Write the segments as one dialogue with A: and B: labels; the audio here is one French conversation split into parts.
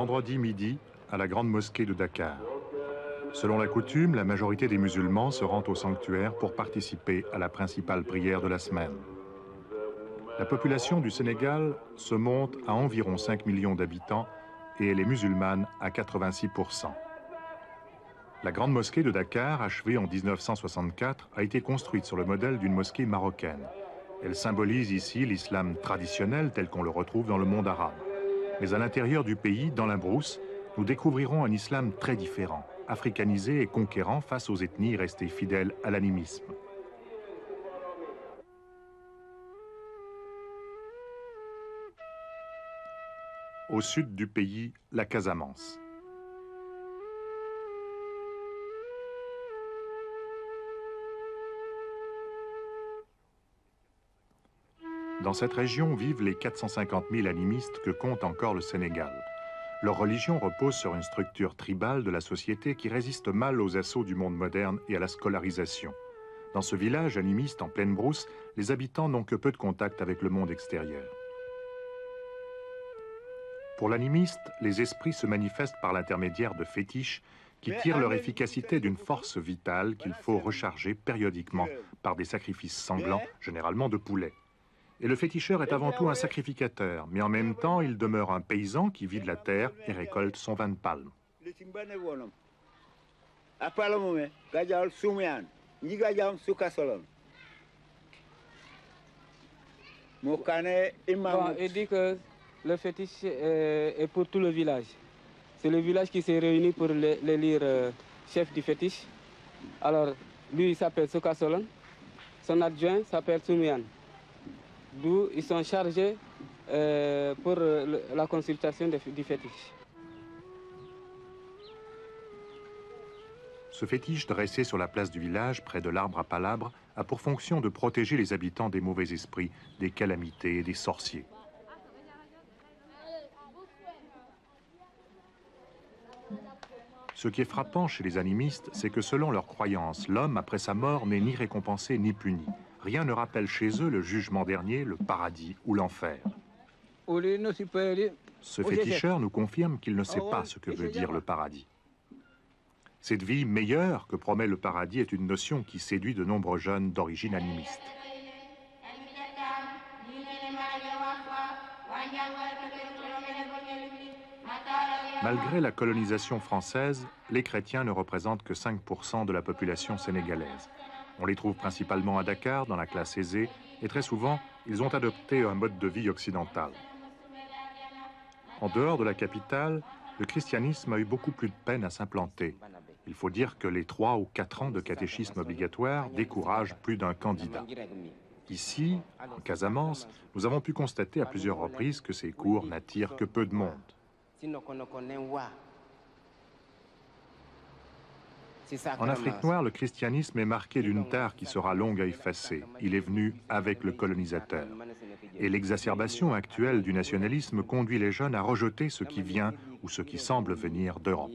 A: vendredi midi à la grande mosquée de Dakar. Selon la coutume, la majorité des musulmans se rend au sanctuaire pour participer à la principale prière de la semaine. La population du Sénégal se monte à environ 5 millions d'habitants et elle est musulmane à 86%. La grande mosquée de Dakar, achevée en 1964, a été construite sur le modèle d'une mosquée marocaine. Elle symbolise ici l'islam traditionnel tel qu'on le retrouve dans le monde arabe. Mais à l'intérieur du pays, dans la brousse, nous découvrirons un islam très différent, africanisé et conquérant face aux ethnies restées fidèles à l'animisme. Au sud du pays, la Casamance. Dans cette région vivent les 450 000 animistes que compte encore le Sénégal. Leur religion repose sur une structure tribale de la société qui résiste mal aux assauts du monde moderne et à la scolarisation. Dans ce village animiste en pleine brousse, les habitants n'ont que peu de contact avec le monde extérieur. Pour l'animiste, les esprits se manifestent par l'intermédiaire de fétiches qui tirent leur efficacité d'une force vitale qu'il faut recharger périodiquement par des sacrifices sanglants, généralement de poulets. Et le féticheur est avant tout un sacrificateur, mais en même temps, il demeure un paysan qui vit de la terre et récolte son vin de palme.
B: Bon, il dit que le fétiche est pour tout le village. C'est le village qui s'est réuni pour l'élire chef du fétiche. Alors, lui, il s'appelle Soukasolon. Son adjoint s'appelle Soumiane. D'où ils sont chargés pour la consultation du fétiche.
A: Ce fétiche dressé sur la place du village, près de l'arbre à palabres, a pour fonction de protéger les habitants des mauvais esprits, des calamités et des sorciers. Ce qui est frappant chez les animistes, c'est que selon leurs croyances, l'homme, après sa mort, n'est ni récompensé ni puni. Rien ne rappelle chez eux le jugement dernier, le paradis ou l'enfer. Ce féticheur nous confirme qu'il ne sait pas ce que veut dire le paradis. Cette vie meilleure que promet le paradis est une notion qui séduit de nombreux jeunes d'origine animiste. Malgré la colonisation française, les chrétiens ne représentent que 5% de la population sénégalaise. On les trouve principalement à Dakar, dans la classe aisée, et très souvent, ils ont adopté un mode de vie occidental. En dehors de la capitale, le christianisme a eu beaucoup plus de peine à s'implanter. Il faut dire que les 3 ou 4 ans de catéchisme obligatoire découragent plus d'un candidat. Ici, en Casamance, nous avons pu constater à plusieurs reprises que ces cours n'attirent que peu de monde. En Afrique noire, le christianisme est marqué d'une tare qui sera longue à effacer. Il est venu avec le colonisateur. Et l'exacerbation actuelle du nationalisme conduit les jeunes à rejeter ce qui vient ou ce qui semble venir d'Europe.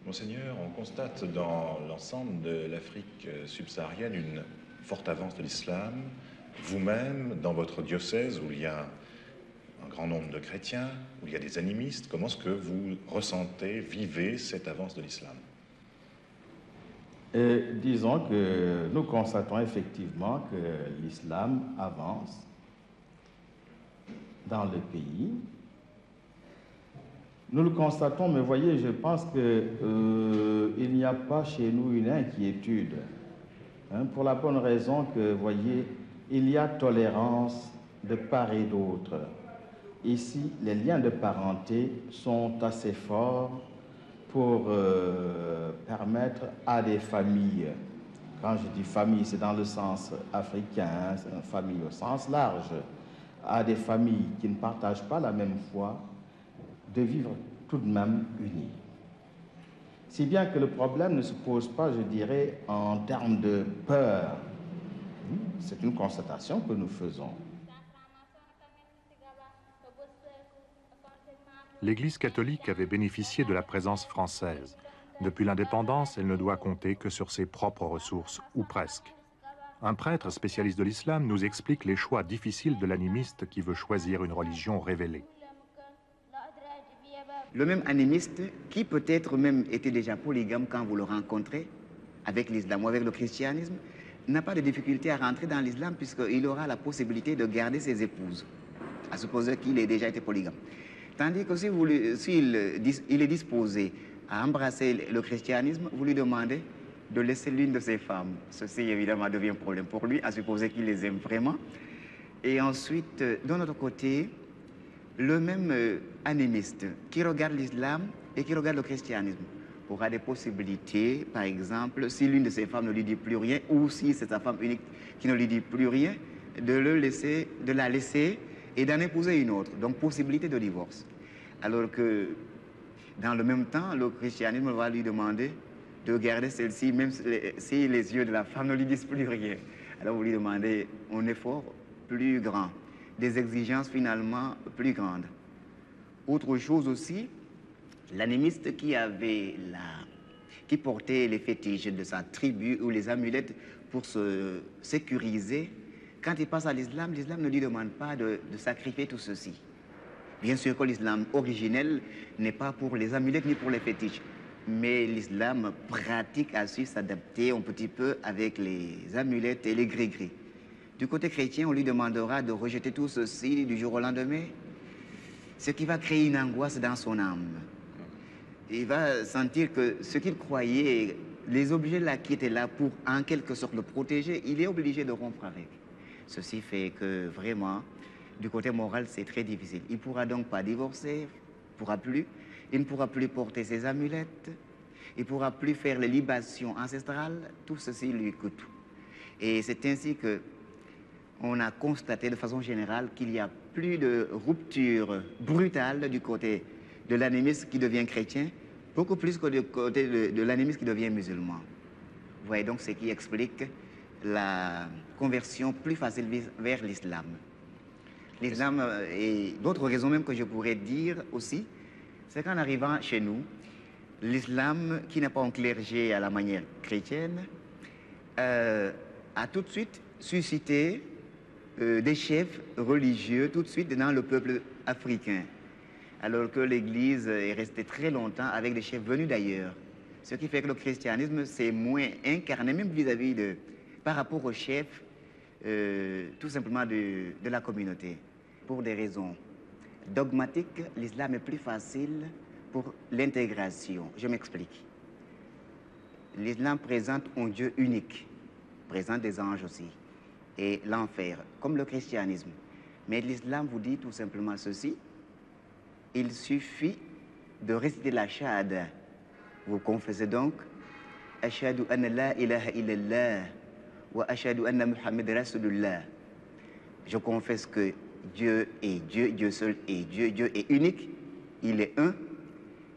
C: Monseigneur, on constate dans l'ensemble de l'Afrique subsaharienne une forte avance de l'islam. Vous-même, dans votre diocèse où il y a un grand nombre de chrétiens, où il y a des animistes, comment est-ce que vous ressentez, vivez cette avance de l'islam?
D: Disons que nous constatons effectivement que l'islam avance dans le pays. Nous le constatons, mais voyez, je pense qu'il n'y a pas chez nous une inquiétude, pour la bonne raison que, voyez, il y a tolérance de part et d'autre. Ici, les liens de parenté sont assez forts pour permettre à des familles, quand je dis famille, c'est dans le sens africain, c'est une famille au sens large, à des familles qui ne partagent pas la même foi, de vivre tout de même unies. Si bien que le problème ne se pose pas, je dirais, en termes de peur. C'est une constatation que nous faisons.
A: L'Église catholique avait bénéficié de la présence française. Depuis l'indépendance, elle ne doit compter que sur ses propres ressources, ou presque. Un prêtre spécialiste de l'islam nous explique les choix difficiles de l'animiste qui veut choisir une religion révélée.
E: Le même animiste qui peut-être même était déjà polygame quand vous le rencontrez avec l'islam ou avec le christianisme, n'a pas de difficulté à rentrer dans l'islam puisqu'il aura la possibilité de garder ses épouses, à supposer qu'il ait déjà été polygame. Tandis que s'il est disposé à embrasser le christianisme, vous lui demandez de laisser l'une de ses femmes. Ceci, évidemment, devient un problème pour lui, à supposer qu'il les aime vraiment. Et ensuite, d'un autre côté, le même animiste qui regarde l'islam et qui regarde le christianisme aura des possibilités, par exemple, si l'une de ses femmes ne lui dit plus rien, ou si c'est sa femme unique qui ne lui dit plus rien, de la laisser et d'en épouser une autre. Donc, possibilité de divorce. Alors que, dans le même temps, le christianisme va lui demander de garder celle-ci, même si les yeux de la femme ne lui disent plus rien. Alors, vous lui demandez un effort plus grand, des exigences finalement plus grandes. Autre chose aussi, l'animiste qui portait les fétiches de sa tribu ou les amulettes pour se sécuriser, quand il passe à l'islam, l'islam ne lui demande pas de sacrifier tout ceci. Bien sûr que l'islam originel n'est pas pour les amulettes ni pour les fétiches, mais l'islam pratique a su s'adapter un petit peu avec les amulettes et les gris-gris. Du côté chrétien, on lui demandera de rejeter tout ceci du jour au lendemain, ce qui va créer une angoisse dans son âme. Il va sentir que ce qu'il croyait, les objets là qui étaient là pour en quelque sorte le protéger, il est obligé de rompre avec. Ceci fait que vraiment, du côté moral, c'est très difficile. Il ne pourra donc pas divorcer, il ne pourra plus porter ses amulettes, il ne pourra plus faire les libations ancestrales, tout ceci lui coûte. Et c'est ainsi que on a constaté de façon générale qu'il y a plus de rupture brutale du côté de l'animiste qui devient chrétien, beaucoup plus que du côté de l'animiste qui devient musulman. Vous voyez donc ce qui explique la conversion plus facile vers l'islam. L'islam, et d'autres raisons même que je pourrais dire aussi, c'est qu'en arrivant chez nous, l'islam, qui n'est pas un clergé à la manière chrétienne, a tout de suite suscité des chefs religieux tout de suite dans le peuple africain, alors que l'Église est restée très longtemps avec des chefs venus d'ailleurs. Ce qui fait que le christianisme s'est moins incarné, même par rapport aux chefs, tout simplement de la communauté. Pour des raisons dogmatiques, l'islam est plus facile pour l'intégration. Je m'explique. L'islam présente un Dieu unique, présente des anges aussi, et l'enfer, comme le christianisme. Mais l'islam vous dit tout simplement ceci: il suffit de réciter la shahada. Vous confessez donc Ashhadu anna la ilaha illallah wa ashhadu anna Muhammad Rasulullah. Je confesse que Dieu est Dieu, Dieu seul est Dieu, Dieu est unique, il est un,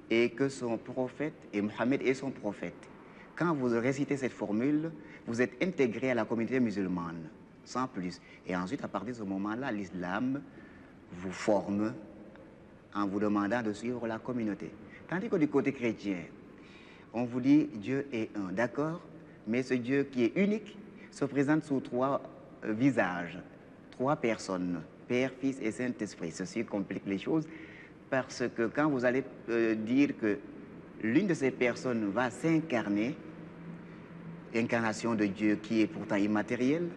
E: et que son prophète, et Mohammed est son prophète. Quand vous récitez cette formule, vous êtes intégré à la communauté musulmane, sans plus. Et ensuite, à partir de ce moment-là, l'islam vous forme en vous demandant de suivre la communauté. Tandis que du côté chrétien, on vous dit Dieu est un, d'accord, mais ce Dieu qui est unique se présente sous trois visages, trois personnes, Père, Fils et Saint-Esprit. Ceci complique les choses parce que quand vous allez dire que l'une de ces personnes va s'incarner, incarnation de Dieu qui est pourtant immatériel,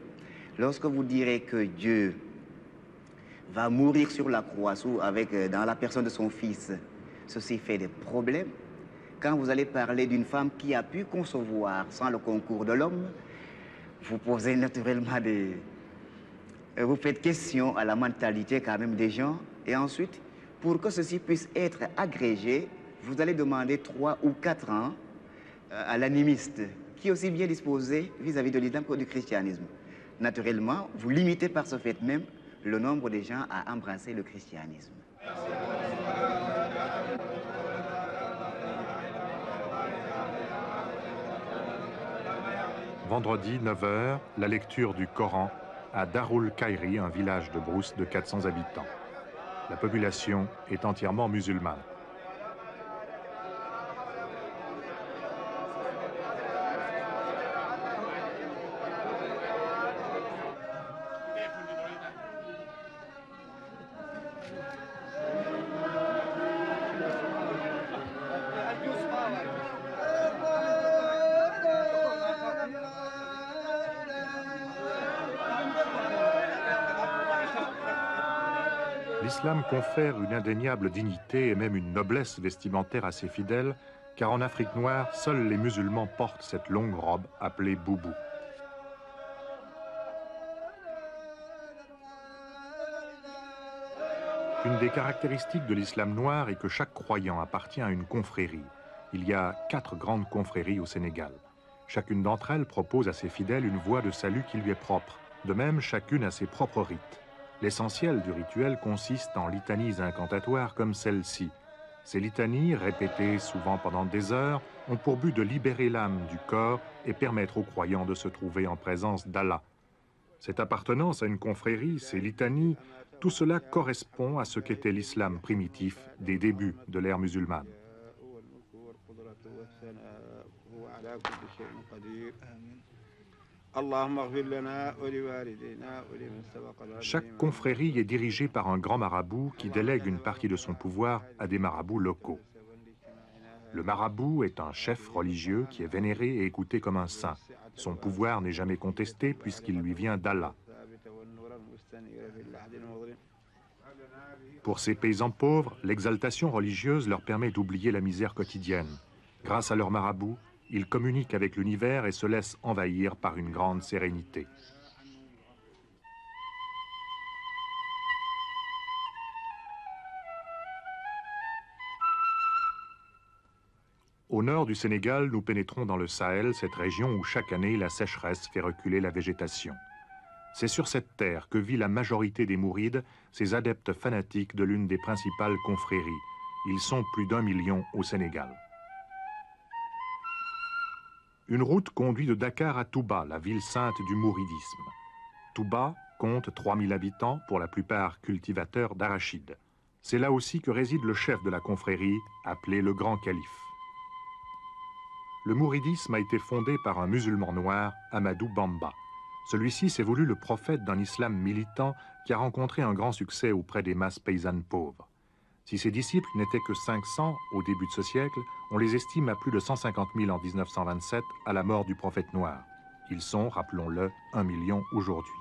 E: lorsque vous direz que Dieu va mourir sur la croix dans la personne de son Fils, ceci fait des problèmes. Quand vous allez parler d'une femme qui a pu concevoir sans le concours de l'homme, vous posez naturellement vous faites question à la mentalité quand même des gens. Et ensuite, pour que ceci puisse être agrégé, vous allez demander 3 ou 4 ans à l'animiste, qui est aussi bien disposé vis-à-vis de l'islam que du christianisme. Naturellement, vous limitez par ce fait même le nombre de gens à embrasser le christianisme.
A: Vendredi, 9 h, la lecture du Coran à Darul Khairi, un village de Brousse de 400 habitants. La population est entièrement musulmane. L'islam confère une indéniable dignité et même une noblesse vestimentaire à ses fidèles, car en Afrique noire, seuls les musulmans portent cette longue robe appelée boubou. Une des caractéristiques de l'islam noir est que chaque croyant appartient à une confrérie. Il y a 4 grandes confréries au Sénégal. Chacune d'entre elles propose à ses fidèles une voie de salut qui lui est propre. De même, chacune a ses propres rites. L'essentiel du rituel consiste en litanies incantatoires comme celle-ci. Ces litanies, répétées souvent pendant des heures, ont pour but de libérer l'âme du corps et permettre aux croyants de se trouver en présence d'Allah. Cette appartenance à une confrérie, ces litanies, tout cela correspond à ce qu'était l'islam primitif des débuts de l'ère musulmane. Chaque confrérie est dirigée par un grand marabout qui délègue une partie de son pouvoir à des marabouts locaux. Le marabout est un chef religieux qui est vénéré et écouté comme un saint. Son pouvoir n'est jamais contesté puisqu'il lui vient d'Allah. Pour ces paysans pauvres, l'exaltation religieuse leur permet d'oublier la misère quotidienne. Grâce à leur marabout, ils communiquent avec l'univers et se laissent envahir par une grande sérénité. Au nord du Sénégal, nous pénétrons dans le Sahel, cette région où chaque année la sécheresse fait reculer la végétation. C'est sur cette terre que vit la majorité des mourides, ces adeptes fanatiques de l'une des principales confréries. Ils sont plus d'1 million au Sénégal. Une route conduit de Dakar à Touba, la ville sainte du mouridisme. Touba compte 3000 habitants, pour la plupart cultivateurs d'arachides. C'est là aussi que réside le chef de la confrérie, appelé le Grand Calife. Le mouridisme a été fondé par un musulman noir, Amadou Bamba. Celui-ci s'est voulu le prophète d'un islam militant qui a rencontré un grand succès auprès des masses paysannes pauvres. Si ses disciples n'étaient que 500 au début de ce siècle, on les estime à plus de 150 000 en 1927 à la mort du prophète noir. Ils sont, rappelons-le, 1 million aujourd'hui.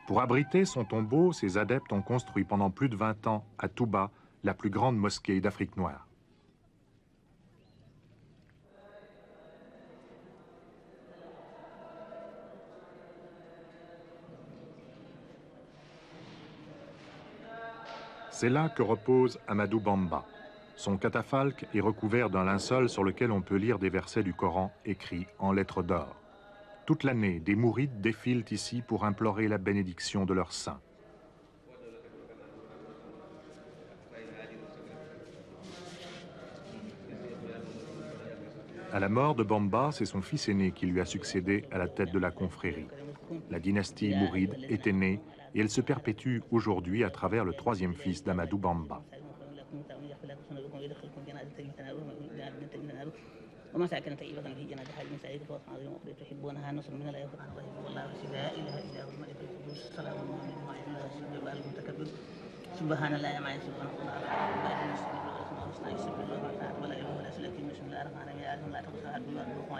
A: Pour abriter son tombeau, ses adeptes ont construit pendant plus de 20 ans à Touba la plus grande mosquée d'Afrique noire. C'est là que repose Amadou Bamba. Son catafalque est recouvert d'un linceul sur lequel on peut lire des versets du Coran écrits en lettres d'or. Toute l'année, des mourides défilent ici pour implorer la bénédiction de leur saint. À la mort de Bamba, c'est son fils aîné qui lui a succédé à la tête de la confrérie. La dynastie mouride était née et elle se perpétue aujourd'hui à travers le 3e fils d'Amadou Bamba.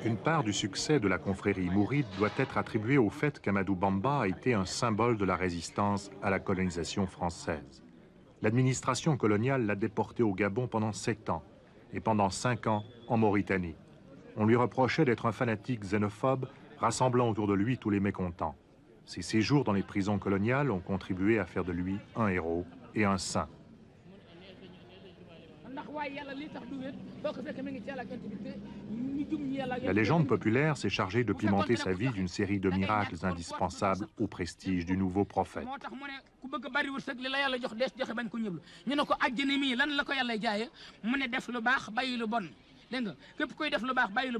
A: Une part du succès de la confrérie mouride doit être attribuée au fait qu'Amadou Bamba a été un symbole de la résistance à la colonisation française. L'administration coloniale l'a déporté au Gabon pendant 7 ans et pendant 5 ans en Mauritanie. On lui reprochait d'être un fanatique xénophobe, rassemblant autour de lui tous les mécontents. Ses séjours dans les prisons coloniales ont contribué à faire de lui un héros et un saint. La légende populaire s'est chargée de pimenter sa vie d'une série de miracles indispensables au prestige du nouveau prophète.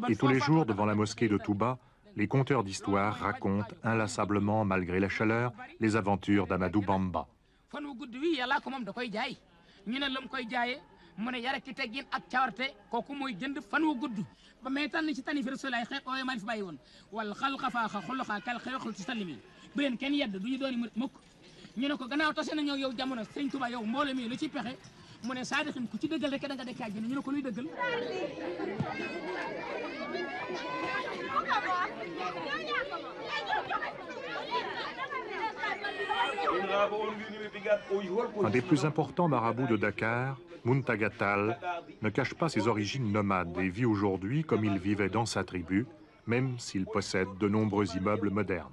A: Et tous les jours, devant la mosquée de Touba, les conteurs d'histoire racontent inlassablement, malgré la chaleur, les aventures d'Amadou Bamba. mu ne yar ki teggin ak cawarte kooku mooy jënd fan wu gudd ba may tànn ci tani fi rasulaay xeet ooye maa fi bàyyi woon wal xalqa faaxa xuluxaa kal xeyoxul ci salimi bu leen kenn yedd du ñu dooni mukk ñu ne ko gannaaw tase nañoo yow jamono sëñ Tuubaa yow mbooloo mi lu ci pexe mu ne saadixin ku ci dëggal rek da nga dekk àjjana ñu ne ko luy dëggal Un des plus importants marabouts de Dakar, Muntaga Tall, ne cache pas ses origines nomades et vit aujourd'hui comme il vivait dans sa tribu, même s'il possède de nombreux immeubles modernes.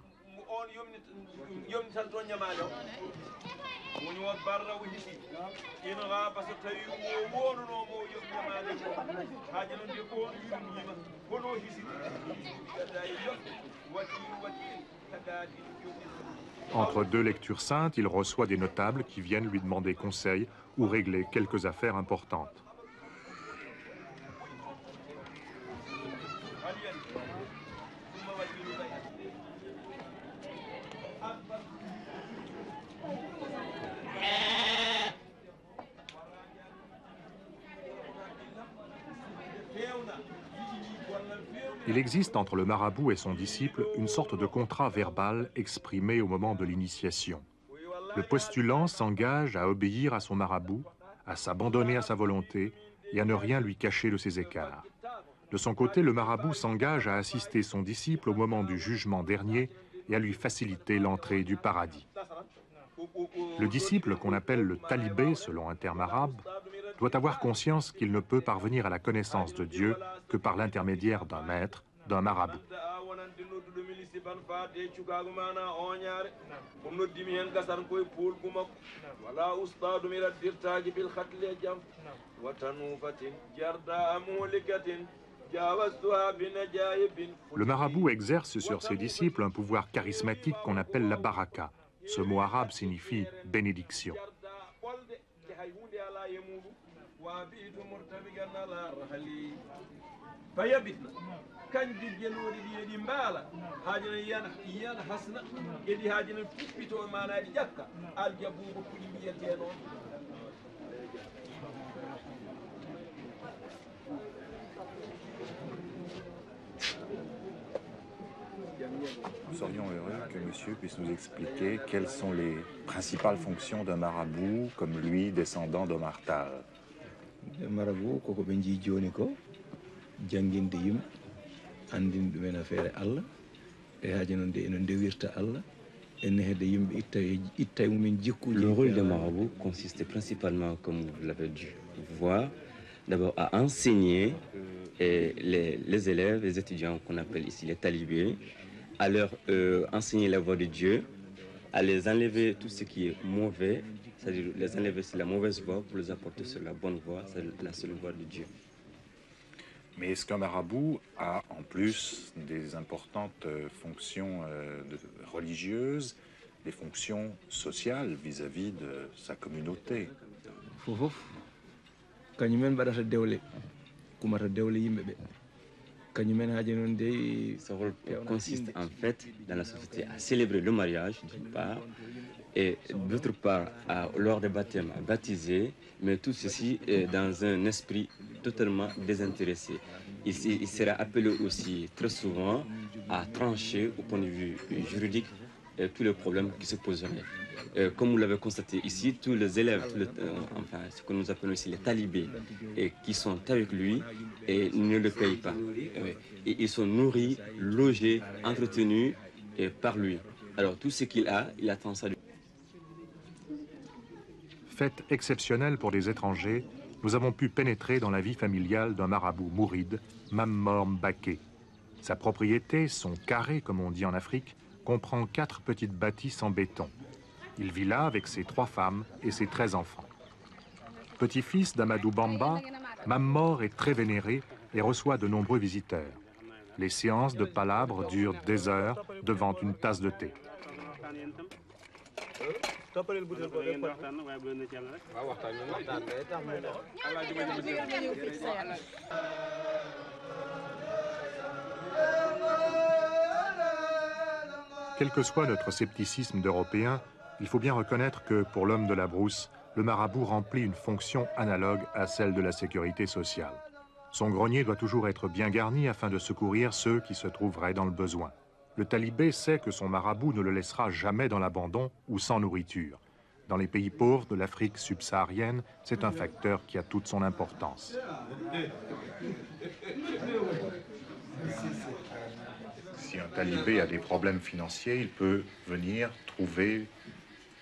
A: Entre deux lectures saintes, il reçoit des notables qui viennent lui demander conseil ou régler quelques affaires importantes. Il existe entre le marabout et son disciple une sorte de contrat verbal exprimé au moment de l'initiation. Le postulant s'engage à obéir à son marabout, à s'abandonner à sa volonté et à ne rien lui cacher de ses écarts. De son côté, le marabout s'engage à assister son disciple au moment du jugement dernier et à lui faciliter l'entrée du paradis. Le disciple, qu'on appelle le talibé selon un terme arabe, doit avoir conscience qu'il ne peut parvenir à la connaissance de Dieu que par l'intermédiaire d'un maître, d'un marabout. Le marabout exerce sur ses disciples un pouvoir charismatique qu'on appelle la baraka. Ce mot arabe signifie bénédiction.
C: Nous serions heureux que monsieur puisse nous expliquer quelles sont les principales fonctions d'un marabout comme lui, descendant d'Omar Tall.
F: Le marabout, koko ɓe jii joni ko janginde yimɓe andinde ɗumen affaire Allah e haaji noon de eno ndewirta Allah ene hedde yimɓe itta mumen jikkuji.
G: Le rôle d'un marabout consiste principalement, comme vous l'avez dû voir, d'abord à enseigner les élèves, les étudiants qu'on appelle ici les talibés, à leur enseigner la voie de Dieu, à les enlever tout ce qui est mauvais, c'est-à-dire les enlever sur la mauvaise voie pour les apporter sur la bonne voie, c'est la seule voie de Dieu.
C: Mais est-ce qu'un marabout a en plus des importantes fonctions religieuses, des fonctions sociales vis-à-vis de sa communauté?
G: Ce rôle consiste en fait dans la société à célébrer le mariage d'une part et d'autre part lors des baptêmes à baptiser, mais tout ceci dans un esprit totalement désintéressé. Il sera appelé aussi très souvent à trancher au point de vue juridique tous les problèmes qui se poseraient. Comme vous l'avez constaté ici, tous les élèves, enfin ce que nous appelons ici les talibés, qui sont avec lui et ne le payent pas. Et ils sont nourris, logés, entretenus par lui. Alors tout ce qu'il a, il attend ça.
A: Fête exceptionnelle pour les étrangers, nous avons pu pénétrer dans la vie familiale d'un marabout mouride, Mammor Mbaké. Sa propriété, son carré comme on dit en Afrique, comprend 4 petites bâtisses en béton. Il vit là avec ses 3 femmes et ses 13 enfants. Petit-fils d'Amadou Bamba, Mammor est très vénéré et reçoit de nombreux visiteurs. Les séances de palabres durent des heures devant une tasse de thé. Quel que soit notre scepticisme d'Européens, il faut bien reconnaître que, pour l'homme de la brousse, le marabout remplit une fonction analogue à celle de la sécurité sociale. Son grenier doit toujours être bien garni afin de secourir ceux qui se trouveraient dans le besoin. Le talibé sait que son marabout ne le laissera jamais dans l'abandon ou sans nourriture. Dans les pays pauvres de l'Afrique subsaharienne, c'est un facteur qui a toute son importance.
C: Si un talibé a des problèmes financiers, il peut venir trouver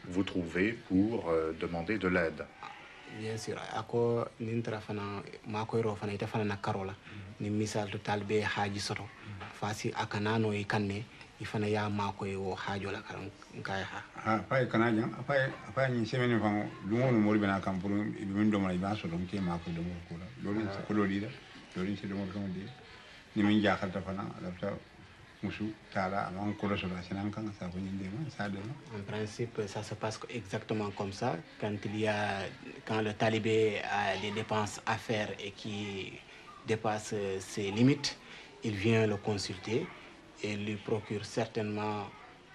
C: vous trouvez pour demander de l'aide?
H: Bien sûr, ako nintra fana makoyro fana ita fana na karola ni misal to talbe haji soto fasi akanano e kanne ifana ya makoy wo hajo la karam kay ha
I: fay kanaja fay ni semene fam lungo no mori bena kam pour min do mala ba so don ke makoy do ko la lolin ko lolida lolin ci do mo kam di ni min jaxalta fana dafta musu tala avant ko so la senan kan sa ko ñinde ma sa de
H: en principe ça se passe exactement comme ça quand le talibé a des dépenses à faire et qui dépasse ses limites, il vient le consulter et lui procure certainement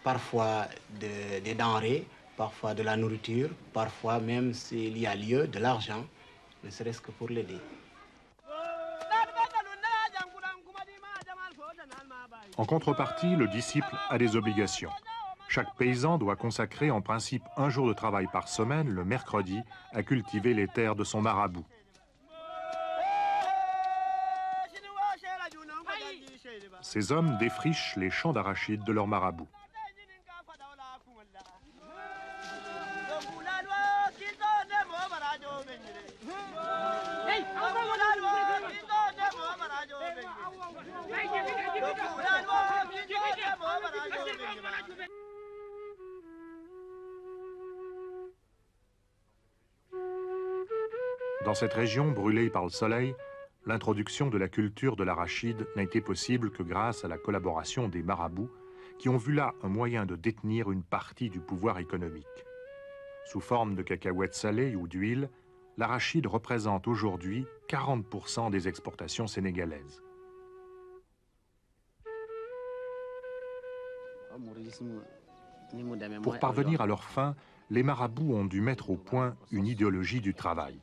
H: parfois des denrées, parfois de la nourriture, parfois même s'il y a lieu de l'argent, ne serait-ce que pour l'aider.
A: En contrepartie, le disciple a des obligations. Chaque paysan doit consacrer en principe un jour de travail par semaine, le mercredi, à cultiver les terres de son marabout. Ces hommes défrichent les champs d'arachides de leur marabout. Dans cette région brûlée par le soleil, l'introduction de la culture de l'arachide n'a été possible que grâce à la collaboration des marabouts qui ont vu là un moyen de détenir une partie du pouvoir économique. Sous forme de cacahuètes salées ou d'huile, l'arachide représente aujourd'hui 40% des exportations sénégalaises. Pour parvenir à leur fin, les marabouts ont dû mettre au point une idéologie du travail.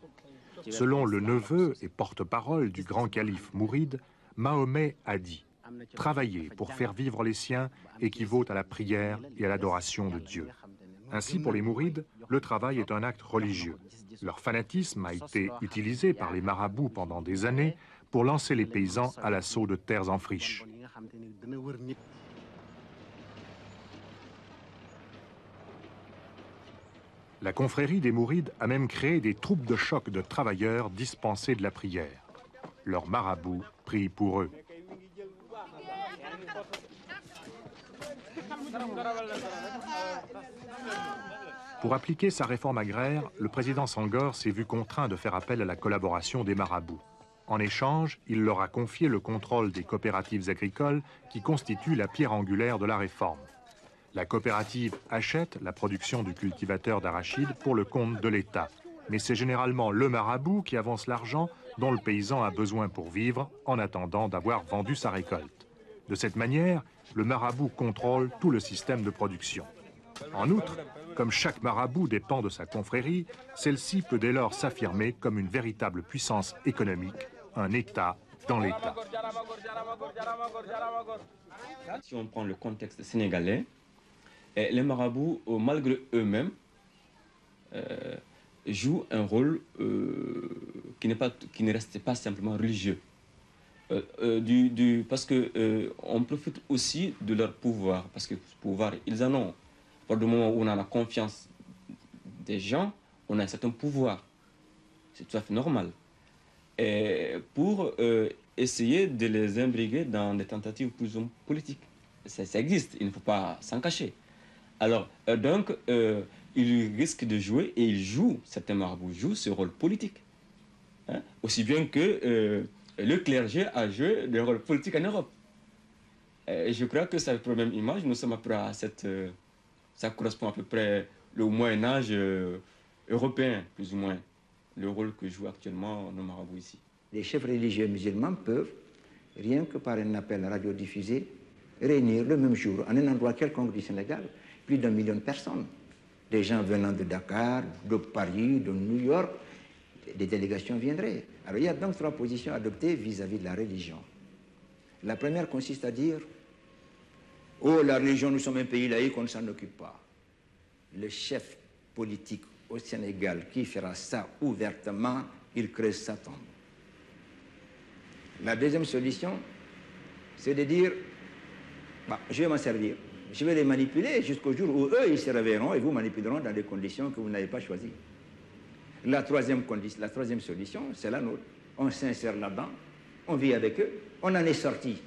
A: Selon le neveu et porte-parole du grand calife Mouride, Mahomet a dit « Travailler pour faire vivre les siens équivaut à la prière et à l'adoration de Dieu ». Ainsi, pour les Mourides, le travail est un acte religieux. Leur fanatisme a été utilisé par les marabouts pendant des années pour lancer les paysans à l'assaut de terres en friche. La confrérie des Mourides a même créé des troupes de choc de travailleurs dispensés de la prière. Leurs marabouts prient pour eux. Pour appliquer sa réforme agraire, le président Senghor s'est vu contraint de faire appel à la collaboration des marabouts. En échange, il leur a confié le contrôle des coopératives agricoles qui constituent la pierre angulaire de la réforme. La coopérative achète la production du cultivateur d'arachide pour le compte de l'État. Mais c'est généralement le marabout qui avance l'argent dont le paysan a besoin pour vivre en attendant d'avoir vendu sa récolte. De cette manière, le marabout contrôle tout le système de production. En outre, comme chaque marabout dépend de sa confrérie, celle-ci peut dès lors s'affirmer comme une véritable puissance économique, un État dans l'État.
G: Si on prend le contexte sénégalais, les marabouts, malgré eux-mêmes, jouent un rôle qui ne reste pas simplement religieux. Parce qu'on profite aussi de leur pouvoir, parce que ce pouvoir, ils en ont. Pour le moment où on a la confiance des gens, on a un certain pouvoir. C'est tout à fait normal. Et pour essayer de les imbriguer dans des tentatives plus ou moins politiques. Ça existe, il ne faut pas s'en cacher. Alors, donc, ils risquent de jouer, et ils jouent, certains marabouts jouent ce rôle politique. Hein? Aussi bien que le clergé a joué des rôles politiques en Europe. Et je crois que c'est la même image. Nous sommes à peu près à cette... ça correspond à peu près au Moyen-Âge européen, plus ou moins, le rôle que jouent actuellement nos marabouts ici.
J: Les chefs religieux musulmans peuvent, rien que par un appel radiodiffusé, réunir le même jour, en un endroit quelconque du Sénégal, plus d'1 million de personnes. Des gens venant de Dakar, de Paris, de New York, des délégations viendraient. Alors il y a donc 3 positions adoptées vis-à-vis de la religion. La première consiste à dire « Oh, la religion, nous sommes un pays laïque, on ne s'en occupe pas. » Le chef politique au Sénégal qui fera ça ouvertement, il creuse sa tombe. La deuxième solution, c'est de dire bah, « Je vais m'en servir. je vais les manipuler jusqu'au jour où eux, ils se réveilleront et vous manipuleront dans des conditions que vous n'avez pas choisies. La troisième solution, c'est la nôtre. On s'insère là-dedans, on vit avec eux, on en est sorti.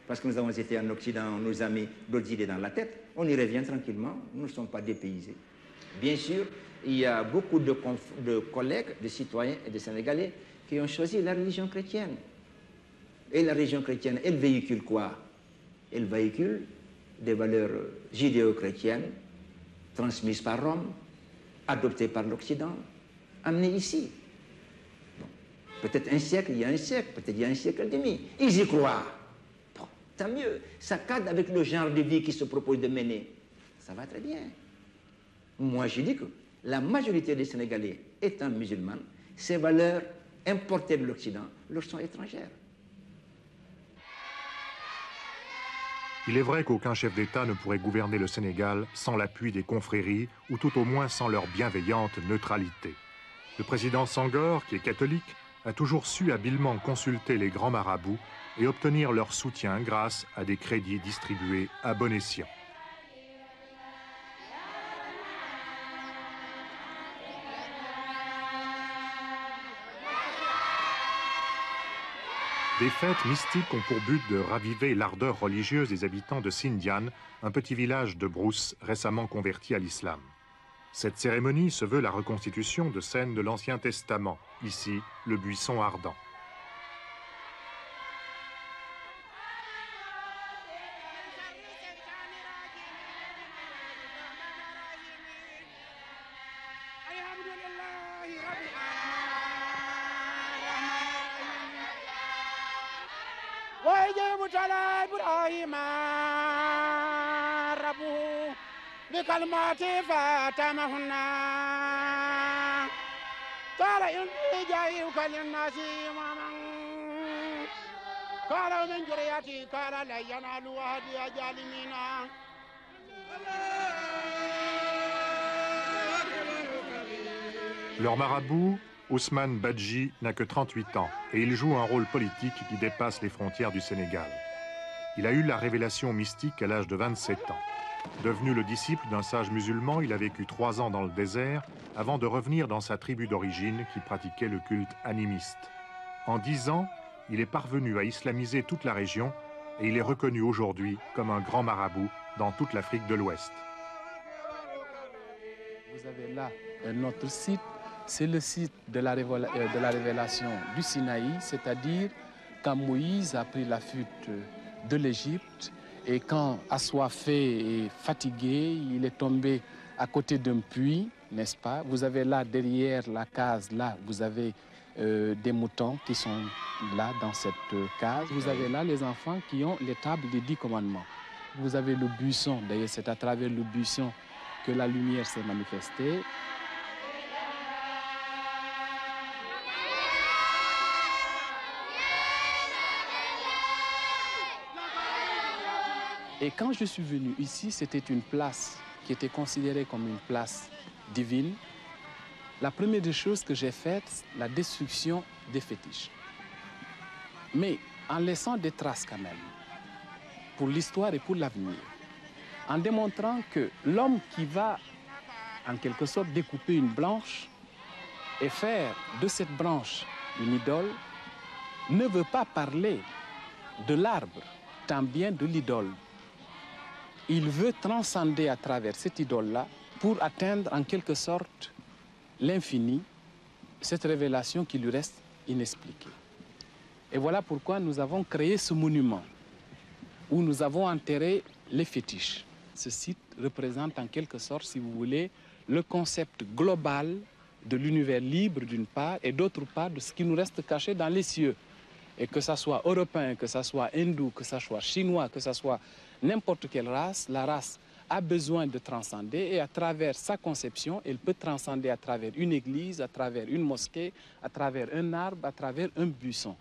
J: Parce que nous avons été en Occident, on nous a mis d'autres idées dans la tête, on y revient tranquillement, nous ne sommes pas dépaysés. Bien sûr, il y a beaucoup de collègues, de citoyens et de Sénégalais qui ont choisi la religion chrétienne. Et la religion chrétienne, elle véhicule quoi? Elle véhicule des valeurs judéo-chrétiennes transmises par Rome, adoptées par l'Occident, amenées ici. Bon. Peut-être un siècle, il y a un siècle, peut-être il y a un siècle et demi. Ils y croient. Bon, tant mieux. Ça cadre avec le genre de vie qu'ils se proposent de mener. Ça va très bien. Moi, je dis que la majorité des Sénégalais étant musulmans, ces valeurs importées de l'Occident leur sont étrangères.
A: Il est vrai qu'aucun chef d'État ne pourrait gouverner le Sénégal sans l'appui des confréries, ou tout au moins sans leur bienveillante neutralité. Le président Senghor, qui est catholique, a toujours su habilement consulter les grands marabouts et obtenir leur soutien grâce à des crédits distribués à bon escient. Des fêtes mystiques ont pour but de raviver l'ardeur religieuse des habitants de Sindian, un petit village de Brousse récemment converti à l'islam. Cette cérémonie se veut la reconstitution de scènes de l'Ancien Testament, ici le buisson ardent.
K: بكلمات فاتمهن قال إني جايك للناس إماما قال من جريتي قال لا ينال وهدي ظالمين.
A: Leur marabout, Ousmane Badji, n'a que 38 ans et il joue un rôle politique qui dépasse les frontières du Sénégal. Il a eu la révélation mystique à l'âge de 27 ans. Devenu le disciple d'un sage musulman, il a vécu 3 ans dans le désert avant de revenir dans sa tribu d'origine qui pratiquait le culte animiste. En 10 ans, il est parvenu à islamiser toute la région et il est reconnu aujourd'hui comme un grand marabout dans toute l'Afrique de l'Ouest.
L: Vous avez là notre site, c'est le site de la révélation du Sinaï, c'est-à-dire quand Moïse a pris la fuite de l'Égypte. Et quand, assoiffé et fatigué, il est tombé à côté d'un puits, n'est-ce pas? Vous avez là, derrière la case, là, vous avez des moutons qui sont là, dans cette case. Vous avez là les enfants qui ont les tables des 10 commandements. Vous avez le buisson, d'ailleurs, c'est à travers le buisson que la lumière s'est manifestée. Et quand je suis venu ici, c'était une place qui était considérée comme une place divine. La première des choses que j'ai faites, la destruction des fétiches. Mais en laissant des traces quand même, pour l'histoire et pour l'avenir. En démontrant que l'homme qui va, en quelque sorte, découper une branche et faire de cette branche une idole, ne veut pas parler de l'arbre, tant bien de l'idole. Il veut transcender à travers cette idole-là pour atteindre en quelque sorte l'infini, cette révélation qui lui reste inexpliquée. Et voilà pourquoi nous avons créé ce monument où nous avons enterré les fétiches. Ce site représente en quelque sorte, si vous voulez, le concept global de l'univers libre d'une part et d'autre part de ce qui nous reste caché dans les cieux. Et que ça soit européen, que ça soit hindou, que ça soit chinois, que ça soit n'importe quelle race, la race a besoin de transcender et à travers sa conception, elle peut transcender à travers une église, à travers une mosquée, à travers un arbre, à travers un buisson.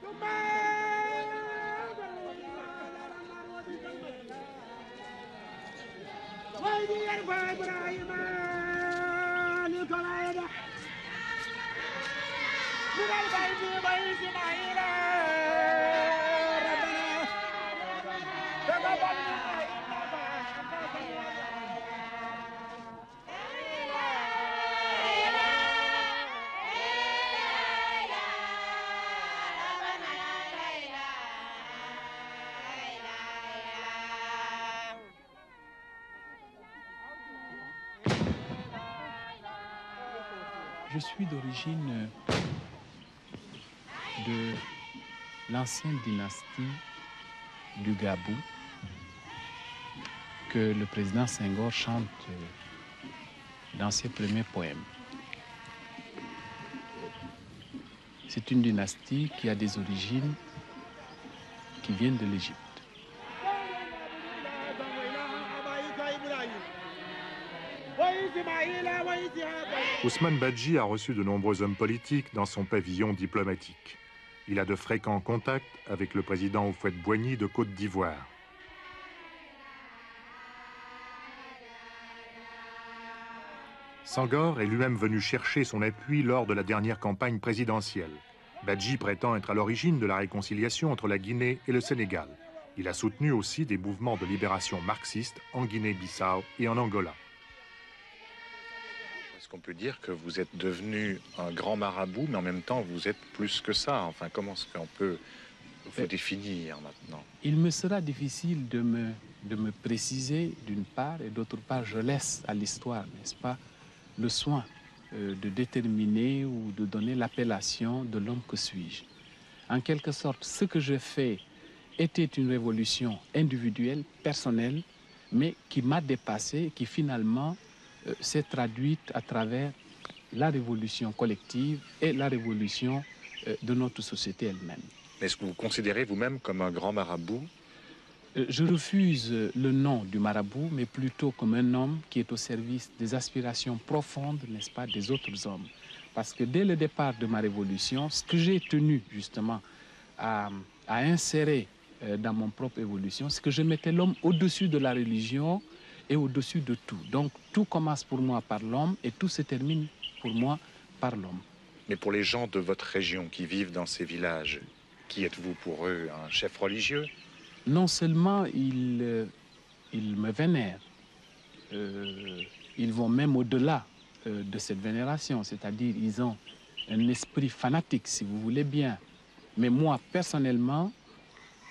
L: Je suis d'origine de l'ancienne dynastie du Gabou que le président Senghor chante dans ses premiers poèmes. C'est une dynastie qui a des origines qui viennent de l'Égypte.
A: Ousmane Badji a reçu de nombreux hommes politiques dans son pavillon diplomatique. Il a de fréquents contacts avec le président Houphouët-Boigny de Côte d'Ivoire. Senghor est lui-même venu chercher son appui lors de la dernière campagne présidentielle. Badji prétend être à l'origine de la réconciliation entre la Guinée et le Sénégal. Il a soutenu aussi des mouvements de libération marxistes en Guinée-Bissau et en Angola.
C: Est-ce qu'on peut dire que vous êtes devenu un grand marabout, mais en même temps vous êtes plus que ça? Enfin, comment est-ce qu'on peut vous définir maintenant?
L: Il me sera difficile de me préciser d'une part, et d'autre part, je laisse à l'histoire, n'est-ce pas, le soin de déterminer ou de donner l'appellation de l'homme que suis-je. En quelque sorte, ce que je fais était une révolution individuelle, personnelle, mais qui m'a dépassé, qui finalement s'est traduite à travers la révolution collective et la révolution de notre société elle-même.
C: Est-ce que vous vous considérez vous-même comme un grand marabout?
L: Je refuse le nom du marabout, mais plutôt comme un homme qui est au service des aspirations profondes, n'est-ce pas, des autres hommes. Parce que dès le départ de ma révolution, ce que j'ai tenu justement à insérer dans mon propre évolution, c'est que je mettais l'homme au-dessus de la religion et au-dessus de tout. Donc tout commence pour moi par l'homme et tout se termine pour moi par l'homme.
C: Mais pour les gens de votre région qui vivent dans ces villages, qui êtes-vous pour eux? Un chef religieux?
L: Non seulement ils me vénèrent, ils vont même au-delà de cette vénération, c'est-à-dire ils ont un esprit fanatique, si vous voulez bien. Mais moi, personnellement,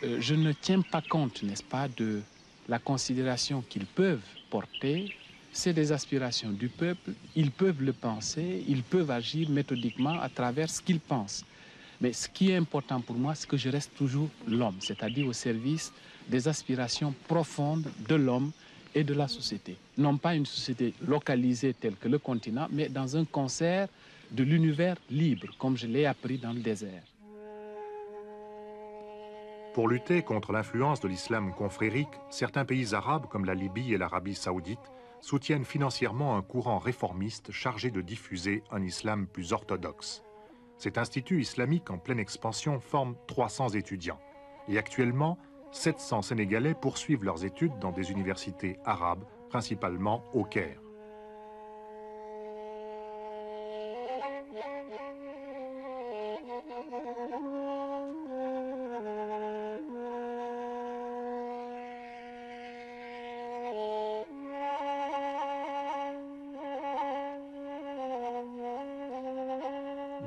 L: je ne tiens pas compte, n'est-ce pas, de la considération qu'ils peuvent porter. C'est des aspirations du peuple, ils peuvent le penser, ils peuvent agir méthodiquement à travers ce qu'ils pensent. Mais ce qui est important pour moi, c'est que je reste toujours l'homme, c'est-à-dire au service des aspirations profondes de l'homme et de la société. Non pas une société localisée telle que le continent, mais dans un concert de l'univers libre, comme je l'ai appris dans le désert.
A: Pour lutter contre l'influence de l'islam confrérique, certains pays arabes, comme la Libye et l'Arabie saoudite, soutiennent financièrement un courant réformiste chargé de diffuser un islam plus orthodoxe. Cet institut islamique en pleine expansion forme 300 étudiants. Et actuellement, 700 Sénégalais poursuivent leurs études dans des universités arabes, principalement au Caire.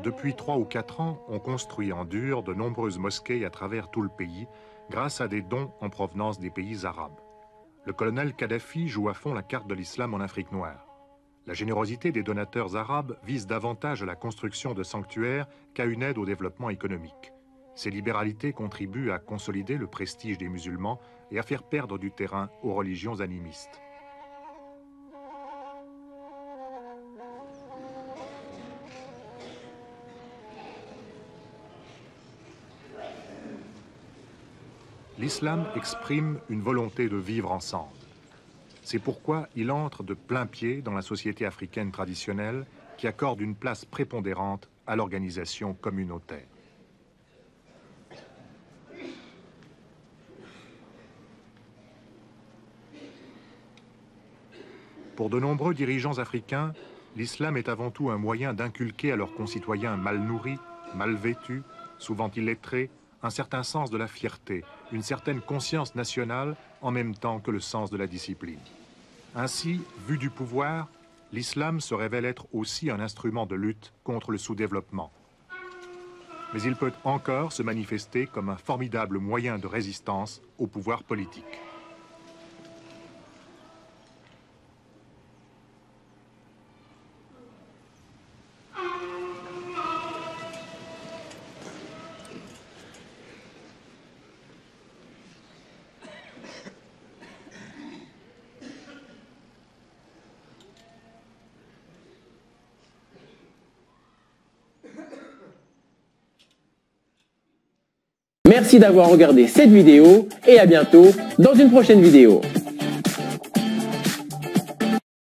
A: Depuis 3 ou 4 ans, on construit en dur de nombreuses mosquées à travers tout le pays, grâce à des dons en provenance des pays arabes. Le colonel Kadhafi joue à fond la carte de l'islam en Afrique noire. La générosité des donateurs arabes vise davantage à la construction de sanctuaires qu'à une aide au développement économique. Ces libéralités contribuent à consolider le prestige des musulmans et à faire perdre du terrain aux religions animistes. L'islam exprime une volonté de vivre ensemble. C'est pourquoi il entre de plein pied dans la société africaine traditionnelle qui accorde une place prépondérante à l'organisation communautaire. Pour de nombreux dirigeants africains, l'islam est avant tout un moyen d'inculquer à leurs concitoyens mal nourris, mal vêtus, souvent illettrés, un certain sens de la fierté, une certaine conscience nationale en même temps que le sens de la discipline. Ainsi, vu du pouvoir, l'islam se révèle être aussi un instrument de lutte contre le sous-développement. Mais il peut encore se manifester comme un formidable moyen de résistance au pouvoir politique.
M: Merci d'avoir regardé cette vidéo et à bientôt dans une prochaine vidéo.